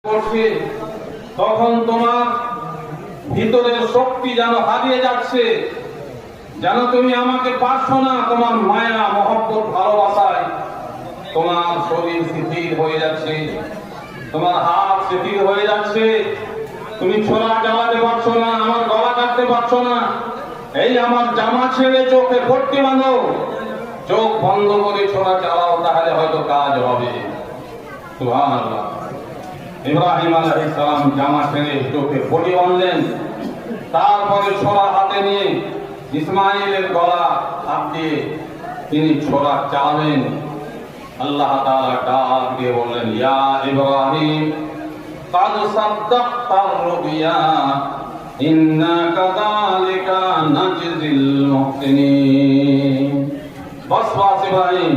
করছে তখন তোমার ভিতরের শক্তি যেন হারিয়ে যাচ্ছে, যেন তুমি আমাকে পারছো না। তোমার মায়া মহব্বত ভালোবাসায় তোমার শরীর শিথিল হয়ে যাচ্ছে, তোমার হাত শিথিল হয়ে যাচ্ছে, তুমি ছোলা চালাতে পারছো না, আমার গলা কাটতে পারছো না। এই আমার জামা ছেড়ে চোখে পট্টি বাঁধো, চোখ বন্ধ করে ছোলা চালাও, তাহলে হয়তো কাজ হবে। সুবহানাল্লাহ। ইব্রাহিম আলাইহিস সালাম জামা ছেড়ে চোখে পট্টি বাঁধলেন, তারপরে ছোলা হাতে নিয়ে ইসমাইলের গলা হাত দিয়ে তিনি ছোলা চালাবেন। আল্লাহ তাআলা ডাক দিয়ে বললেন, ইয়া ইব্রাহিম قد صدقت الرؤيا إنا كذلك نجزي المحسنين। বস ইব্রাহিম,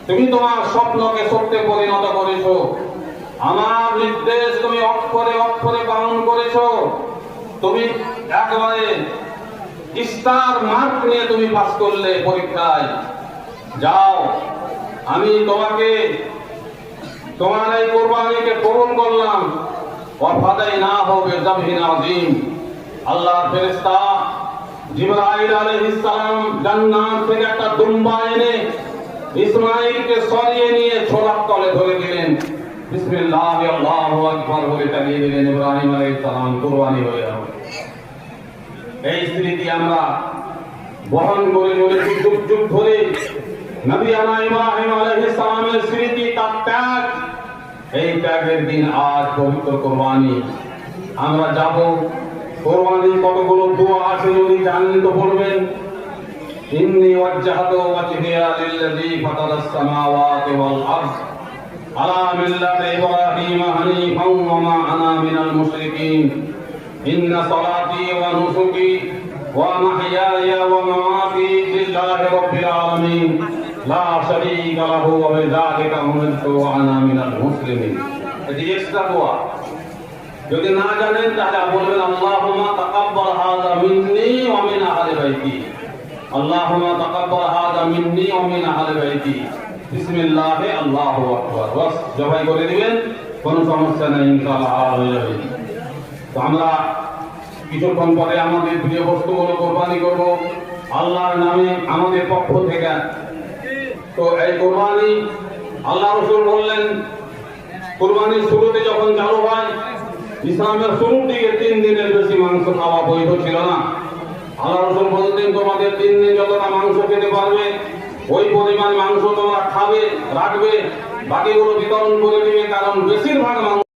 তুমি তোমার স্বপ্নকে সত্যে পরিণত করেছো, আমার নির্দেশ তুমি অক্ষরে অক্ষরে পালন করেছো, তুমি একেবারে স্টার মার্ক নিয়ে তুমি পাস করলে পরীক্ষায়। যাও, আমি তোমাকে তোমার এই কুরবানিকে কবুল করলাম। ওয়াফাদাইনাহু বিযাবহিন আযীম। আল্লাহর ফেরেশতা জিবরাইল আলাইহিস সালাম জান্নাত থেকে একটা দুম্বা এনে ইসমাঈলকে সরিয়ে নিয়ে ছোলার তলে ধরে দিলেন। বিসমিল্লাহ আল্লাহু আকবার বলে চালিয়ে দিলেন। ইব্রাহিম আলাইহিস সালাম কুরবানি হয়ে গেল। এই স্মৃতি আমরা বহন করে চলেছি যুগ যুগ ধরে। নবী ইব্রাহিম আলাইহিস সালামের স্মৃতি, তার ত্যাগ, এই ত্যাগের দিন আজ পবিত্র কুরবানি। আমরা যাব। কুরবানি কতগুলো দোয়া আছে যদি জানেন তো বলবেন। ইন্নী ওয়াজ্জাহতু ওয়াজহিয়া লিল্লাযী ফাতারাস সামাওয়াতি ওয়াল আরদ আলা মিল্লাতি ইব্রাহিম হানিফাও ওয়া মা আনা মিনাল মুশরিকিন। ইন্না সালাতি ওয়া নুসুকি ওয়া মাহইয়ায়া ওয়া মামাতি লিল্লাহি রাব্বিল আলামিন লা শারীকা লাহু ওয়া বিযালিকা উমিরতু ওয়া আনা মিনাল মুসলিমিন। এটি এক্সট্রা দোয়া। যদি না জানেন তাহলে বলবেন, আল্লাহুম্মা তাকাব্বাল হাযা মিন্নি ওয়া মিন আহলি বাইতি। আল্লাহুম্মা তাকাব্বাল হাযা মিন্নি ওয়া মিন আহলি বাইতি। বিসমিল্লাহ আল্লাহু আকবার। বাস জবাই করে দিবেন, কোনো সমস্যা নেই, ইনশাআল্লাহ হয়ে যাবে। তো আমরা কিছুক্ষণ পরে আমাদের প্রিয় বস্তুগুলো কোরবানি করব আল্লাহর নামে আমাদের পক্ষ থেকে। তো এই কোরবানি আল্লাহ রাসূল বললেন, কোরবানির শুরুতে যখন চালু হয়, ইসলামের শুরুর দিকে 3 দিনের বেশি মাংস খাওয়া বৈধ ছিল না। আল্লাহ রাসূল বলতেন, তোমাদের 3 দিন যতটা মাংস খেতে পারবে ওই পরিমাণ মাংস তোমরা খাবে, রাখবে, বাকিগুলো বিতরণ করে দিবে, কারণ বেশিরভাগ মাংস